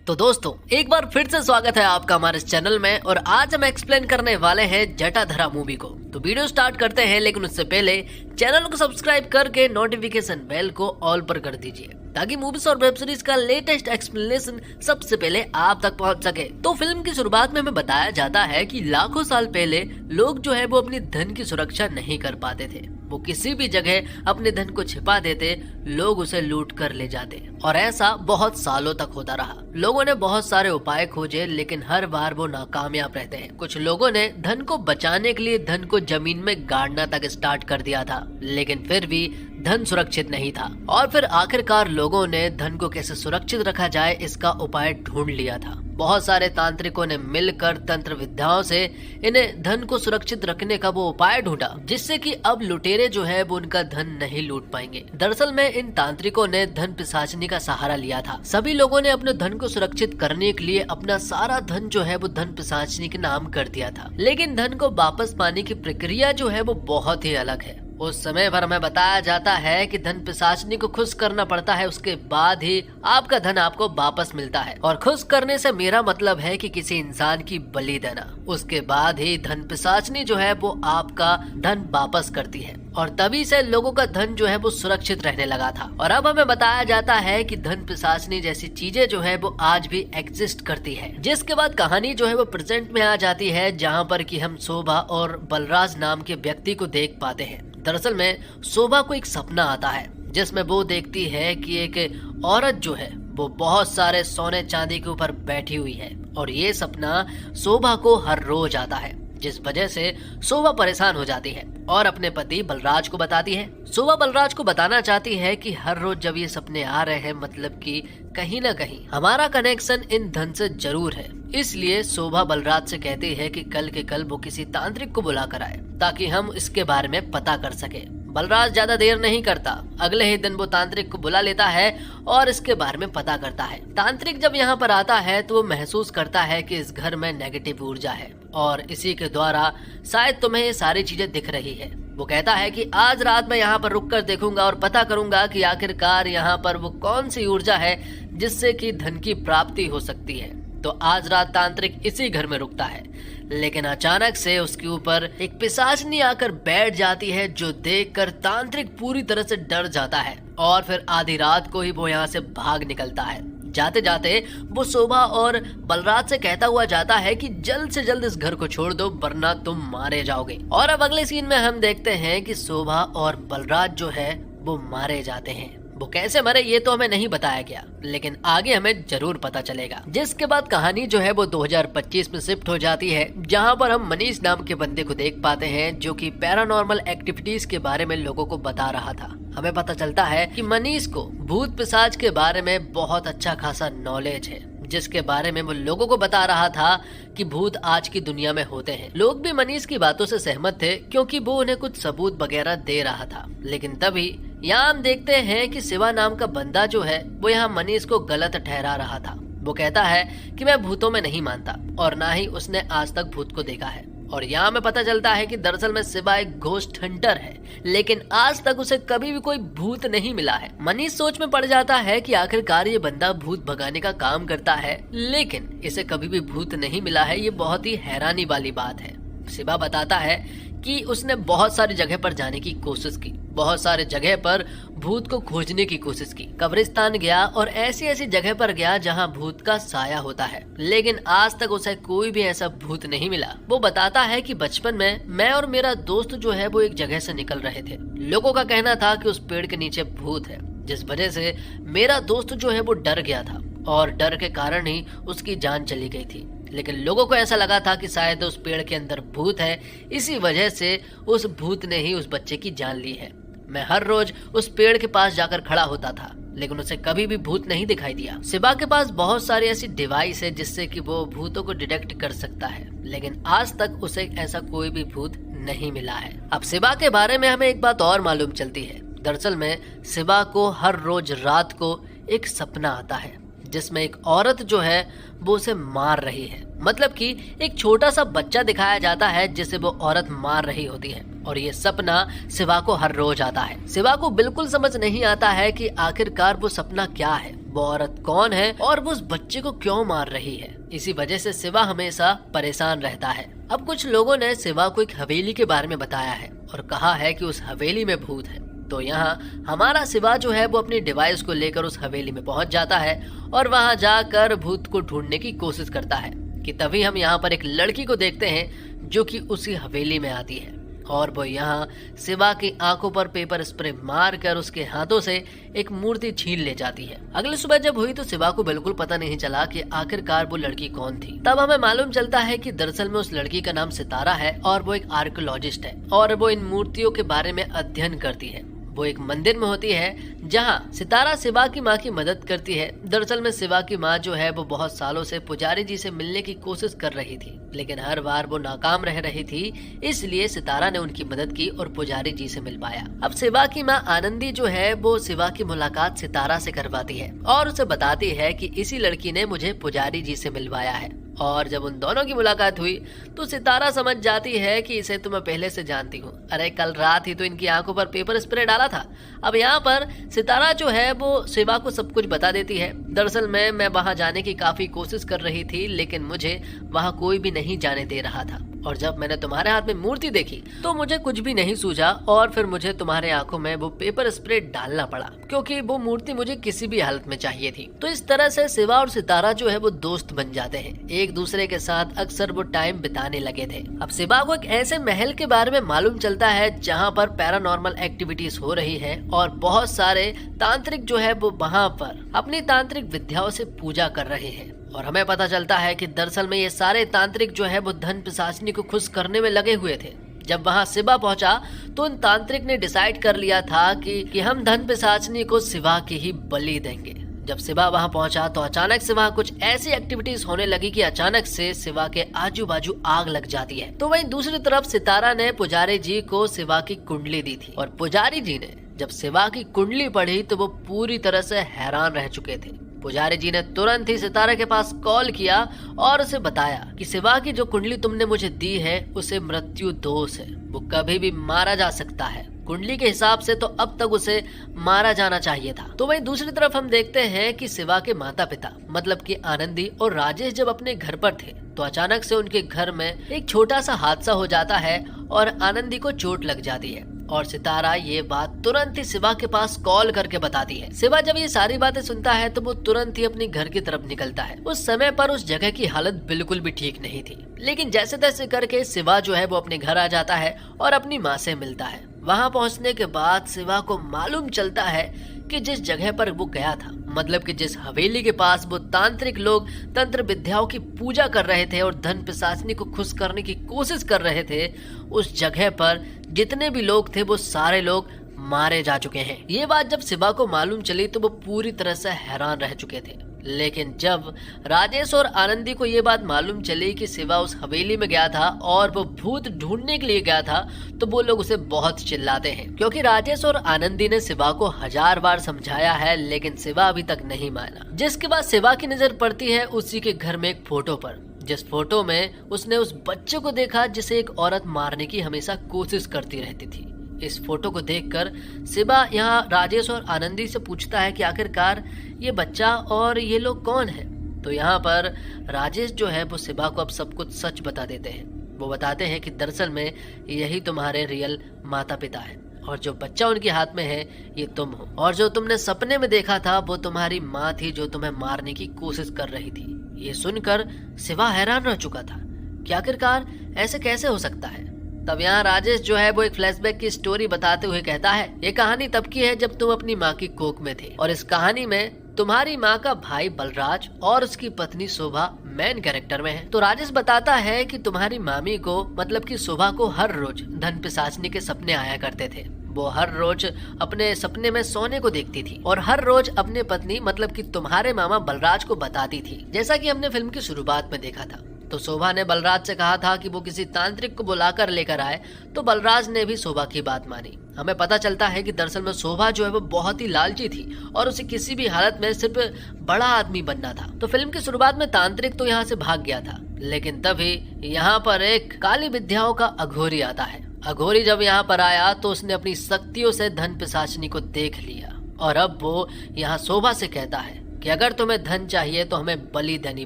तो दोस्तों एक बार फिर से स्वागत है आपका हमारे इस चैनल में। और आज हम एक्सप्लेन करने वाले हैं जटाधरा मूवी को। तो वीडियो स्टार्ट करते हैं, लेकिन उससे पहले चैनल को सब्सक्राइब करके नोटिफिकेशन बेल को ऑल पर कर दीजिए ताकि मूवीज और वेब सीरीज का लेटेस्ट एक्सप्लेनेशन सबसे पहले आप तक पहुंच सके। तो फिल्म की शुरुआत में हमें बताया जाता है कि लाखों साल पहले लोग जो है वो अपनी धन की सुरक्षा नहीं कर पाते थे। वो किसी भी जगह अपने धन को छिपा देते, लोग उसे लूट कर ले जाते और ऐसा बहुत सालों तक होता रहा। लोगों ने बहुत सारे उपाय खोजे, लेकिन हर बार वो नाकामयाब रहते हैं। कुछ लोगों ने धन को बचाने के लिए धन को जमीन में गाड़ना तक स्टार्ट कर दिया था, लेकिन फिर भी धन सुरक्षित नहीं था। और फिर आखिरकार लोगों ने धन को कैसे सुरक्षित रखा जाए इसका उपाय ढूंढ लिया था। बहुत सारे तांत्रिकों ने मिलकर तंत्र विद्याओं से इन्हें धन को सुरक्षित रखने का वो उपाय ढूंढा, जिससे कि अब लुटेरे जो है वो उनका धन नहीं लूट पाएंगे। दरअसल में इन तांत्रिकों ने धन पिशाचनी का सहारा लिया था। सभी लोगों ने अपने धन को सुरक्षित करने के लिए अपना सारा धन जो है वो धन पिशाचनी के नाम कर दिया था। लेकिन धन को वापस पाने की प्रक्रिया जो है वो बहुत ही अलग है। उस समय पर हमें बताया जाता है कि धन पिशाचनी को खुश करना पड़ता है, उसके बाद ही आपका धन आपको वापस मिलता है। और खुश करने से मेरा मतलब है कि किसी इंसान की बलि देना, उसके बाद ही धन पिशाचनी जो है वो आपका धन वापस करती है। और तभी से लोगों का धन जो है वो सुरक्षित रहने लगा था। और अब हमें बताया जाता है कि धन पिशाचनी जैसी चीजें जो है वो आज भी एग्जिस्ट करती है। जिसके बाद कहानी जो है वो प्रेजेंट में आ जाती है, जहाँ पर कि हम शोभा और बलराज नाम के व्यक्ति को देख पाते हैं। दरअसल में शोभा को एक सपना आता है, जिसमें वो देखती है कि एक औरत जो है वो बहुत सारे सोने चांदी के ऊपर बैठी हुई है। और ये सपना शोभा को हर रोज आता है, जिस वजह से शोभा परेशान हो जाती है और अपने पति बलराज को बताती है। शोभा बलराज को बताना चाहती है कि हर रोज जब ये सपने आ रहे हैं, मतलब कि कहीं ना कहीं हमारा कनेक्शन इन धन से जरूर है। इसलिए शोभा बलराज से कहती है कि कल के कल वो किसी तांत्रिक को बुला कर आए, ताकि हम इसके बारे में पता कर सके। बलराज ज्यादा देर नहीं करता, अगले ही दिन वो तांत्रिक को बुला लेता है और इसके बारे में पता करता है। तांत्रिक जब यहाँ पर आता है तो वो महसूस करता है कि इस घर में नेगेटिव ऊर्जा है और इसी के द्वारा शायद तुम्हें ये सारी चीजें दिख रही है। वो कहता है कि आज रात मैं यहाँ पर रुक कर देखूंगा और पता करूंगा कि आखिरकार यहाँ पर वो कौन सी ऊर्जा है जिससे कि धन की प्राप्ति हो सकती है। तो आज रात तांत्रिक इसी घर में रुकता है, लेकिन अचानक से उसके ऊपर एक पिशाचनी आकर बैठ जाती है, जो देखकर तांत्रिक पूरी तरह से डर जाता है। और फिर आधी रात को ही वो यहाँ से भाग निकलता है। जाते जाते वो शोभा और बलराज से कहता हुआ जाता है कि जल्द से जल्द इस घर को छोड़ दो, वरना तुम मारे जाओगे। और अब अगले सीन में हम देखते हैं कि शोभा और बलराज जो है वो मारे जाते हैं। वो कैसे मरे ये तो हमें नहीं बताया गया, लेकिन आगे हमें जरूर पता चलेगा। जिसके बाद कहानी जो है वो 2025 में शिफ्ट हो जाती है, जहां पर हम मनीष नाम के बंदे को देख पाते हैं, जो कि पैरानॉर्मल एक्टिविटीज के बारे में लोगों को बता रहा था। हमें पता चलता है कि मनीष को भूत पिशाच के बारे में बहुत अच्छा खासा नॉलेज है, जिसके बारे में वो लोगों को बता रहा था कि भूत आज की दुनिया में होते हैं। लोग भी मनीष की बातों से सहमत थे, क्योंकि वो उन्हें कुछ सबूत वगैरह दे रहा था। लेकिन तभी यहाँ हम देखते हैं कि शिवा नाम का बंदा जो है वो यहाँ मनीष को गलत ठहरा रहा था। वो कहता है कि मैं भूतों में नहीं मानता और ना ही उसने आज तक भूत को देखा है। और यहाँ हमें पता चलता है कि दरअसल में शिवा एक घोस्ट हंटर है, लेकिन आज तक उसे कभी भी कोई भूत नहीं मिला है। मनीष सोच में पड़ जाता है कि आखिरकार ये बंदा भूत भगाने का काम करता है, लेकिन इसे कभी भी भूत नहीं मिला है। ये बहुत ही हैरानी वाली बात है। शिवा बताता है कि उसने बहुत सारी जगह पर जाने की कोशिश की, बहुत सारे जगह पर भूत को खोजने की कोशिश की। कब्रिस्तान गया और ऐसी ऐसी जगह पर गया जहां भूत का साया होता है, लेकिन आज तक उसे कोई भी ऐसा भूत नहीं मिला। वो बताता है कि बचपन में मैं और मेरा दोस्त जो है वो एक जगह से निकल रहे थे। लोगों का कहना था कि उस पेड़ के नीचे भूत है, जिस वजह से मेरा दोस्त जो है वो डर गया था और डर के कारण ही उसकी जान चली गई थी। लेकिन लोगों को ऐसा लगा था कि शायद उस पेड़ के अंदर भूत है, इसी वजह से उस भूत ने ही उस बच्चे की जान ली है। मैं हर रोज उस पेड़ के पास जाकर खड़ा होता था, लेकिन उसे कभी भी भूत नहीं दिखाई दिया। शिवा के पास बहुत सारी ऐसी डिवाइस है जिससे कि वो भूतों को डिटेक्ट कर सकता है, लेकिन आज तक उसे ऐसा कोई भी भूत नहीं मिला है। अब शिवा के बारे में हमें एक बात और मालूम चलती है। दरअसल में शिवा को हर रोज रात को एक सपना आता है, जिसमें एक औरत जो है वो उसे मार रही है। मतलब कि एक छोटा सा बच्चा दिखाया जाता है जिसे वो औरत मार रही होती है। और ये सपना शिवा को हर रोज आता है। शिवा को बिल्कुल समझ नहीं आता है कि आखिरकार वो सपना क्या है। वो औरत कौन है और वो उस बच्चे को क्यों मार रही है। इसी वजह से शिवा हमेशा परेशान रहता है। अब कुछ लोगों ने शिवा को एक हवेली के बारे में बताया है और कहा है कि उस हवेली में भूत है। तो यहाँ हमारा शिवा जो है वो अपनी डिवाइस को लेकर उस हवेली में पहुंच जाता है और वहां जाकर भूत को ढूंढने की कोशिश करता है कि तभी हम यहाँ पर एक लड़की को देखते हैं जो कि उसी हवेली में आती है और वो यहाँ शिवा की आंखों पर पेपर स्प्रे मार कर उसके हाथों से एक मूर्ति छीन ले जाती है। अगली सुबह जब हुई तो शिवा को बिल्कुल पता नहीं चला कि आखिरकार वो लड़की कौन थी। तब हमें मालूम चलता है कि दरअसल में उस लड़की का नाम सितारा है और वो एक आर्कियोलॉजिस्ट है और वो इन मूर्तियों के बारे में अध्ययन करती है। वो एक मंदिर में होती है जहाँ सितारा शिवा की माँ की मदद करती है। दरअसल में शिवा की माँ जो है वो बहुत सालों से पुजारी जी से मिलने की कोशिश कर रही थी, लेकिन हर बार वो नाकाम रह रही थी। इसलिए सितारा ने उनकी मदद की और पुजारी जी से मिल पाया। अब शिवा की माँ आनंदी जो है वो शिवा की मुलाकात सितारा से करवाती है और उसे बताती है कि इसी लड़की ने मुझे पुजारी जी से मिलवाया है। और जब उन दोनों की मुलाकात हुई तो सितारा समझ जाती है कि इसे तो मैं पहले से जानती हूँ। अरे कल रात ही तो इनकी आंखों पर पेपर स्प्रे डाला था। अब यहाँ पर सितारा जो है वो शिवा को सब कुछ बता देती है। दरअसल मैं वहां जाने की काफी कोशिश कर रही थी, लेकिन मुझे वहां कोई भी नहीं जाने दे रहा था और जब मैंने तुम्हारे हाथ में मूर्ति देखी तो मुझे कुछ भी नहीं सूझा और फिर मुझे तुम्हारे आंखों में वो पेपर स्प्रे डालना पड़ा क्योंकि वो मूर्ति मुझे किसी भी हालत में चाहिए थी। तो इस तरह से शिवा और सितारा जो है वो दोस्त बन जाते हैं। एक दूसरे के साथ अक्सर वो टाइम बिताने लगे थे। अब शिवा को एक ऐसे महल के बारे में मालूम चलता है जहाँ पर पैरानॉर्मल एक्टिविटीज हो रही है और बहुत सारे तांत्रिक जो है वो वहाँ पर अपनी तांत्रिक विद्याओं से पूजा कर रहे हैं। और हमें पता चलता है कि दरअसल में ये सारे तांत्रिक जो है वो धन पिशाचिनी को खुश करने में लगे हुए थे। जब वहां शिवा पहुंचा तो उन तांत्रिक ने डिसाइड कर लिया था कि हम धन पिशाचिनी को शिवा की ही बलि देंगे। जब शिवा वहां पहुंचा तो अचानक से वहां कुछ ऐसी एक्टिविटीज होने लगी कि अचानक से शिवा के आजू बाजू आग लग जाती है। तो वहीं दूसरी तरफ सितारा ने पुजारी जी को शिवा की कुंडली दी थी और पुजारी जी ने जब शिवा की कुंडली पढ़ी तो वो पूरी तरह से हैरान रह चुके थे। पुजारी जी ने तुरंत ही सितारा के पास कॉल किया और उसे बताया कि शिवा की जो कुंडली तुमने मुझे दी है उसे मृत्यु दोष है, वो कभी भी मारा जा सकता है। कुंडली के हिसाब से तो अब तक उसे मारा जाना चाहिए था। तो वहीं दूसरी तरफ हम देखते हैं कि शिवा के माता पिता मतलब कि आनंदी और राजेश जब अपने घर पर थे तो अचानक से उनके घर में एक छोटा सा हादसा हो जाता है और आनंदी को चोट लग जाती है और सितारा ये बात तुरंत ही शिवा के पास कॉल करके बताती है। शिवा जब ये सारी बातें सुनता है तो वो तुरंत ही अपनी घर की तरफ निकलता है। उस समय पर उस जगह की हालत बिल्कुल भी ठीक नहीं थी, लेकिन जैसे तैसे करके शिवा जो है वो अपने घर आ जाता है और अपनी माँ से मिलता है। वहाँ पहुँचने के बाद शिवा को मालूम चलता है कि जिस जगह पर वो गया था मतलब कि जिस हवेली के पास वो तांत्रिक लोग तंत्र विद्याओं की पूजा कर रहे थे और धन पिशाचिनी को खुश करने की कोशिश कर रहे थे, उस जगह पर जितने भी लोग थे वो सारे लोग मारे जा चुके हैं। ये बात जब शिवा को मालूम चली तो वो पूरी तरह से हैरान रह चुके थे। लेकिन जब राजेश और आनंदी को ये बात मालूम चली कि शिवा उस हवेली में गया था और वो भूत ढूंढने के लिए गया था तो वो लोग उसे बहुत चिल्लाते हैं क्योंकि राजेश और आनंदी ने शिवा को 1000 बार समझाया है, लेकिन शिवा अभी तक नहीं माना। जिसके बाद शिवा की नजर पड़ती है उसी के घर में एक फोटो पर, जिस फोटो में उसने उस बच्चे को देखा जिसे एक औरत मारने की हमेशा कोशिश करती रहती थी। इस फोटो को देखकर शिवा यहाँ राजेश और आनंदी से पूछता है कि आखिरकार ये बच्चा और ये लोग कौन है। तो यहाँ पर राजेश जो है वो शिवा को अब सब कुछ सच बता देते हैं। वो बताते हैं कि दरअसल में यही तुम्हारे रियल माता पिता है और जो बच्चा उनके हाथ में है ये तुम हो और जो तुमने सपने में देखा था वो तुम्हारी माँ थी जो तुम्हें मारने की कोशिश कर रही थी। ये सुनकर शिवा हैरान रह चुका था कि आखिरकार ऐसे कैसे हो सकता है। तब यहाँ राजेश जो है वो एक फ्लैशबैक की स्टोरी बताते हुए कहता है, ये कहानी तब की है जब तुम अपनी माँ की कोख में थे और इस कहानी में तुम्हारी माँ का भाई बलराज और उसकी पत्नी शोभा मेन कैरेक्टर में है। तो राजेश बताता है कि तुम्हारी मामी को मतलब कि शोभा को हर रोज धन पिशाचिनी के सपने आया करते थे। वो हर रोज अपने सपने में सोने को देखती थी और हर रोज अपने पत्नी मतलब कि तुम्हारे मामा बलराज को बताती थी, जैसा कि हमने फिल्म की शुरुआत में देखा था। तो शोभा ने बलराज से कहा था कि वो किसी तांत्रिक को बुलाकर लेकर आए, तो बलराज ने भी शोभा की बात मानी। हमें पता चलता है कि दरअसल में शोभा जो है वो बहुत ही लालची थी और उसे किसी भी हालत में सिर्फ बड़ा आदमी बनना था। तो फिल्म की शुरुआत में तांत्रिक तो यहाँ से भाग गया था, लेकिन तभी यहाँ पर एक काली विद्याओं का अघोरी आता है। अघोरी जब यहाँ पर आया तो उसने अपनी शक्तियों से धन पिशाचिनी को देख लिया और अब वो यहाँ शोभा से कहता है कि अगर तुम्हें धन चाहिए तो हमें बलि देनी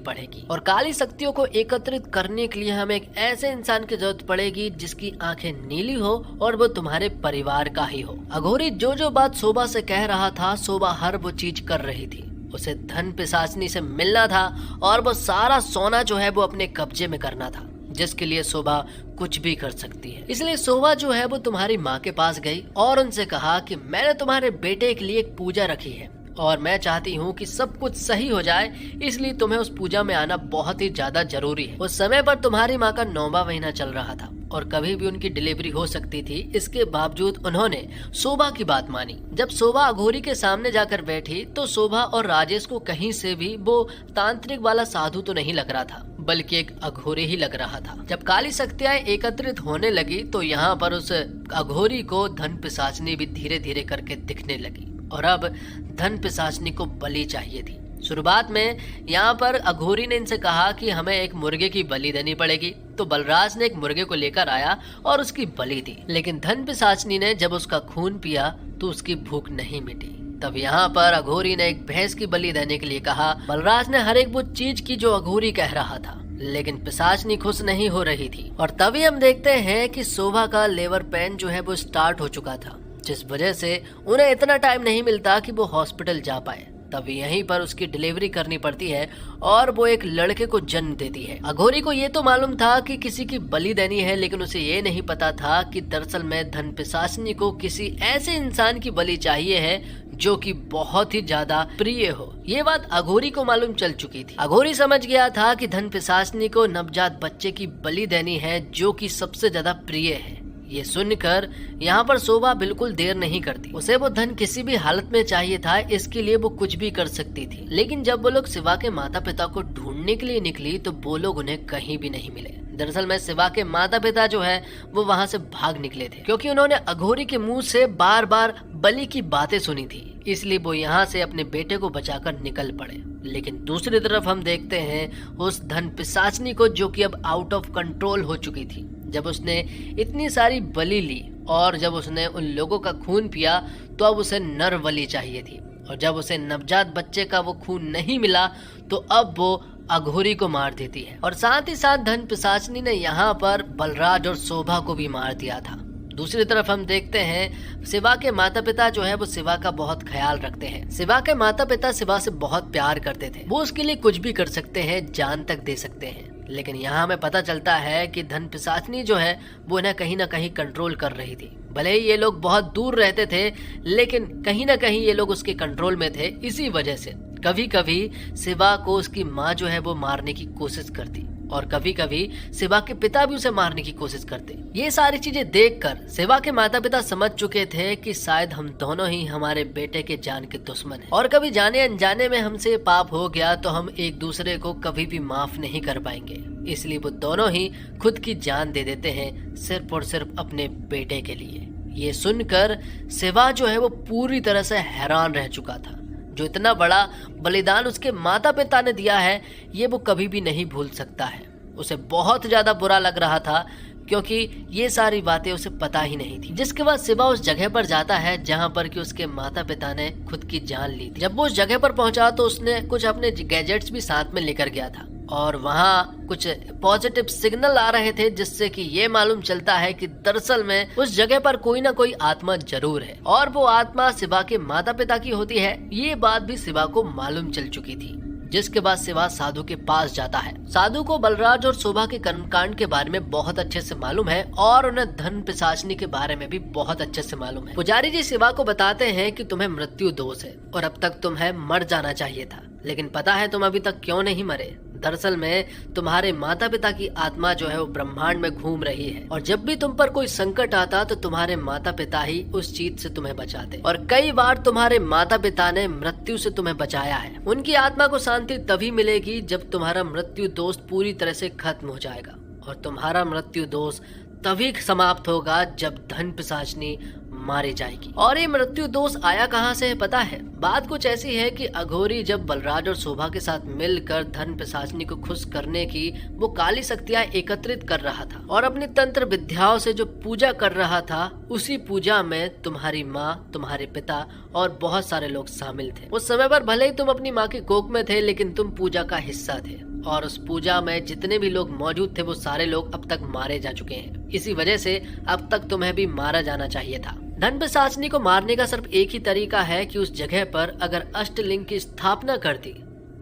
पड़ेगी और काली शक्तियों को एकत्रित करने के लिए हमें एक ऐसे इंसान की जरूरत पड़ेगी जिसकी आंखें नीली हो और वो तुम्हारे परिवार का ही हो। अघोरी जो बात शोभा से कह रहा था, शोभा हर वो चीज कर रही थी। उसे धन पिशाचनी से मिलना था और वो सारा सोना जो है वो अपने कब्जे में करना था, जिसके लिए शोभा कुछ भी कर सकती है। इसलिए शोभा जो है वो तुम्हारी माँ के पास गई और उनसे कहा कि मैंने तुम्हारे बेटे के लिए एक पूजा रखी है और मैं चाहती हूँ कि सब कुछ सही हो जाए, इसलिए तुम्हें उस पूजा में आना बहुत ही ज्यादा जरूरी है। उस समय पर तुम्हारी माँ का 9वां महीना चल रहा था और कभी भी उनकी डिलीवरी हो सकती थी। इसके बावजूद उन्होंने शोभा की बात मानी। जब शोभा अघोरी के सामने जाकर बैठी तो शोभा और राजेश को कहीं से भी वो तांत्रिक वाला साधु तो नहीं लग रहा था, बल्कि एक अघोरी ही लग रहा था। जब काली शक्तियां एकत्रित होने लगी तो यहाँ पर उस अघोरी को धन पिशाचनी भी धीरे धीरे करके दिखने लगी और अब धन पिशाचनी को बलि चाहिए थी। शुरुआत में यहाँ पर अघोरी ने इनसे कहा कि हमें एक मुर्गे की बलि देनी पड़ेगी, तो बलराज ने एक मुर्गे को लेकर आया और उसकी बलि दी। लेकिन धन पिशाचनी ने जब उसका खून पिया तो उसकी भूख नहीं मिटी। तब यहाँ पर अघोरी ने एक भैंस की बलि देने के लिए कहा। बलराज ने हर एक वो चीज की जो अघोरी कह रहा था, लेकिन पिशाचनी खुश नहीं हो रही थी। और तभी हम देखते हैं कि शोभा का लेबर पेन जो है वो स्टार्ट हो चुका था, जिस वजह से उन्हें इतना टाइम नहीं मिलता कि वो हॉस्पिटल जा पाए। तब यहीं पर उसकी डिलीवरी करनी पड़ती है और वो एक लड़के को जन्म देती है। अघोरी को ये तो मालूम था कि किसी की बलि देनी है, लेकिन उसे ये नहीं पता था कि दरअसल में धन पिशाचनी को किसी ऐसे इंसान की बलि चाहिए है जो कि बहुत ही ज्यादा प्रिय हो। ये बात अघोरी को मालूम चल चुकी थी। अघोरी समझ गया था कि धन पिशाचनी को नवजात बच्चे की बलि देनी है जो कि सबसे ज्यादा प्रिय है। ये सुनकर यहाँ पर शोभा बिल्कुल देर नहीं करती। उसे वो धन किसी भी हालत में चाहिए था, इसके लिए वो कुछ भी कर सकती थी। लेकिन जब वो लोग शिवा के माता पिता को ढूंढने के लिए निकली तो वो लोग उन्हें कहीं भी नहीं मिले। दरअसल में शिवा के माता पिता जो है वो वहाँ से भाग निकले थे, क्योंकि उन्होंने अघोरी के मुंह से बार बार बलि की बातें सुनी थी। इसलिए वो यहाँ से अपने बेटे को बचाकर निकल पड़े। लेकिन दूसरी तरफ हम देखते हैं उस धन पिशाचनी को, जो कि अब आउट ऑफ कंट्रोल हो चुकी थी। जब उसने इतनी सारी बलि ली और जब उसने उन लोगों का खून पिया तो अब उसे नर बलि चाहिए थी, और जब उसे नवजात बच्चे का वो खून नहीं मिला तो अब वो अघोरी को मार देती है। और साथ ही साथ धन पिशाचनी ने यहाँ पर बलराज और शोभा को भी मार दिया था। दूसरी तरफ हम देखते हैं शिवा के माता पिता जो है वो शिवा का बहुत ख्याल रखते हैं। शिवा के माता पिता शिवा से बहुत प्यार करते थे, वो उसके लिए कुछ भी कर सकते हैं, जान तक दे सकते हैं। लेकिन यहाँ हमें पता चलता है कि धन पिशाचनी जो है वो इन्हें कहीं ना कहीं कंट्रोल कर रही थी। भले ही ये लोग बहुत दूर रहते थे, लेकिन कहीं ना कहीं ये लोग उसके कंट्रोल में थे। इसी वजह से कभी कभी शिवा को उसकी माँ जो है वो मारने की कोशिश करती और कभी कभी शिवा के पिता भी उसे मारने की कोशिश करते। ये सारी चीजें देखकर शिवा के माता पिता समझ चुके थे कि शायद हम दोनों ही हमारे बेटे के जान के दुश्मन हैं, और कभी जाने अनजाने में हमसे पाप हो गया तो हम एक दूसरे को कभी भी माफ नहीं कर पाएंगे। इसलिए वो दोनों ही खुद की जान दे देते हैं, सिर्फ और सिर्फ अपने बेटे के लिए। ये सुनकर शिवा जो है वो पूरी तरह से हैरान रह चुका था। जो इतना बड़ा बलिदान उसके माता पिता ने दिया है ये वो कभी भी नहीं भूल सकता है। उसे बहुत ज्यादा बुरा लग रहा था, क्योंकि ये सारी बातें उसे पता ही नहीं थी। जिसके बाद शिवा उस जगह पर जाता है जहाँ पर कि उसके माता पिता ने खुद की जान ली थी। जब वो उस जगह पर पहुंचा तो उसने कुछ अपने गैजेट्स भी साथ में लेकर गया था, और वहाँ कुछ पॉजिटिव सिग्नल आ रहे थे, जिससे कि ये मालूम चलता है कि दरअसल में उस जगह पर कोई ना कोई आत्मा जरूर है, और वो आत्मा शिवा के माता पिता की होती है। ये बात भी शिवा को मालूम चल चुकी थी। जिसके बाद शिवा साधु के पास जाता है। साधु को बलराज और शोभा के कर्मकांड के बारे में बहुत अच्छे से मालूम है, और उन्हें धन पिशाचनी के बारे में भी बहुत अच्छे से मालूम है। पुजारी जी शिवा को बताते हैं कि तुम्हें मृत्यु दोष है और अब तक तुम्हें मर जाना चाहिए था, लेकिन पता है तुम अभी तक क्यों नहीं मरे? दरअसल में तुम्हारे माता पिता की आत्मा जो है वो ब्रह्मांड में घूम रही है, और जब भी तुम पर कोई संकट आता तो तुम्हारे माता पिता ही उस चीज से तुम्हें बचाते, और कई बार तुम्हारे माता पिता ने मृत्यु से तुम्हें बचाया है। उनकी आत्मा को शांति तभी मिलेगी जब तुम्हारा मृत्यु दोष पूरी तरह से खत्म हो जाएगा, और तुम्हारा मृत्यु दोष तभी समाप्त होगा जब धन पिशाचनी मारी जाएगी। और ये मृत्यु दोष आया कहाँ से है पता है? बात कुछ ऐसी है कि अघोरी जब बलराज और शोभा के साथ मिलकर धन पिशाचिनी को खुश करने की वो काली शक्तियाँ एकत्रित कर रहा था और अपनी तंत्र विद्याओं से जो पूजा कर रहा था, उसी पूजा में तुम्हारी माँ, तुम्हारे पिता और बहुत सारे लोग शामिल थे। उस समय पर भले ही तुम अपनी माँ की कोख में थे, लेकिन तुम पूजा का हिस्सा थे और उस पूजा में जितने भी लोग मौजूद थे वो सारे लोग अब तक मारे जा चुके हैं। इसी वजह से अब तक तुम्हें भी मारा जाना चाहिए था। धन पिशाचिनी को मारने का सिर्फ एक ही तरीका है कि उस जगह पर अगर अष्टलिंग की स्थापना कर दी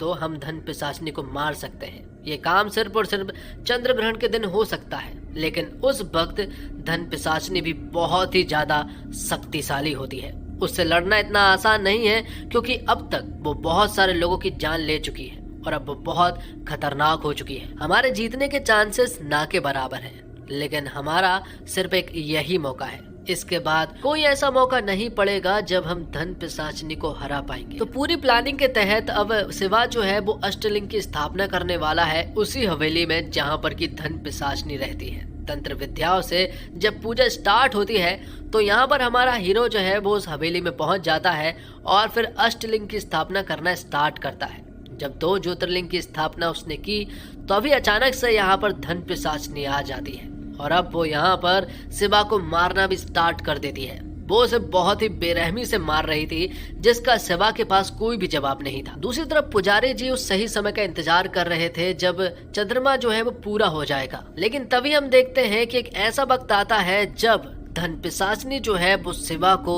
तो हम धन पिशाचिनी को मार सकते हैं। ये काम सिर्फ और सिर्फ चंद्र ग्रहण के दिन हो सकता है, लेकिन उस वक्त धन पिशाचिनी भी बहुत ही ज्यादा शक्तिशाली होती है। उससे लड़ना इतना आसान नहीं है क्योंकि अब तक वो बहुत सारे लोगों की जान ले चुकी है और अब वो बहुत खतरनाक हो चुकी है। हमारे जीतने के चांसेस ना के बराबर हैं, लेकिन हमारा सिर्फ एक यही मौका है। इसके बाद कोई ऐसा मौका नहीं पड़ेगा जब हम धन पिशाचिनी को हरा पाएंगे। तो पूरी प्लानिंग के तहत अब शिवा जो है वो अष्टलिंग की स्थापना करने वाला है उसी हवेली में जहाँ पर की धन पिशाचिनी रहती है। तंत्र विद्याओं से जब पूजा स्टार्ट होती है तो यहाँ पर हमारा हीरो जो है वो उस हवेली में पहुंच जाता है और फिर अष्टलिंग की स्थापना करना स्टार्ट करता है। जब 2 ज्योतिर्लिंग की स्थापना उसने की तो अभी अचानक से यहाँ पर धन पिशाचिनी आ जाती है और अब वो यहाँ पर शिवा को मारना भी स्टार्ट कर देती है। वो उसे बहुत ही बेरहमी से मार रही थी जिसका शिवा के पास कोई भी जवाब नहीं था। दूसरी तरफ पुजारी जी उस सही समय का इंतजार कर रहे थे जब चंद्रमा जो है वो पूरा हो जाएगा, लेकिन तभी हम देखते हैं कि एक ऐसा वक्त आता है जब धन पिशाचिनी जो है वो शिवा को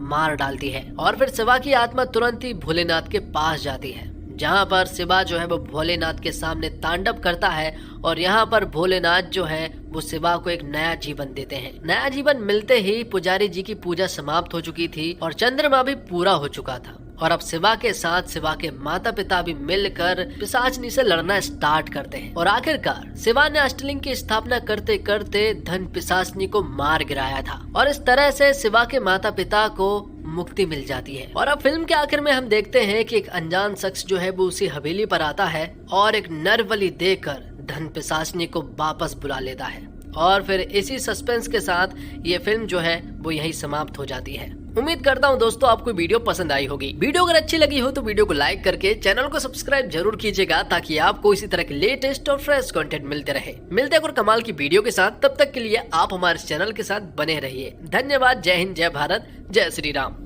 मार डालती है और फिर शिवा की आत्मा तुरंत ही भोलेनाथ के पास जाती है, जहाँ पर शिवा जो है वो भोलेनाथ के सामने तांडव करता है और यहाँ पर भोलेनाथ जो है वो शिवा को एक नया जीवन देते हैं। नया जीवन मिलते ही पुजारी जी की पूजा समाप्त हो चुकी थी और चंद्रमा भी पूरा हो चुका था और अब शिवा के साथ शिवा के माता पिता भी मिलकर पिशाचिनी से लड़ना स्टार्ट करते हैं और आखिरकार शिवा ने अष्टलिंग की स्थापना करते करते धन पिशाचिनी को मार गिराया था और इस तरह से शिवा के माता पिता को मुक्ति मिल जाती है। और अब फिल्म के आखिर में हम देखते हैं कि एक अनजान शख्स जो है वो उसी हवेली पर आता है और एक नर बलि देकर धन पिशाचिनी को वापस बुला लेता है और फिर इसी सस्पेंस के साथ ये फिल्म जो है वो यही समाप्त हो जाती है। उम्मीद करता हूँ दोस्तों आपको वीडियो पसंद आई होगी। वीडियो अगर अच्छी लगी हो तो वीडियो को लाइक करके चैनल को सब्सक्राइब जरूर कीजिएगा ताकि आपको इसी तरह के लेटेस्ट और फ्रेश कंटेंट मिलते रहे। मिलते हैं और कमाल की वीडियो के साथ, तब तक के लिए आप हमारे चैनल के साथ बने रहिए। धन्यवाद। जय हिंद, जय भारत, जय श्री राम।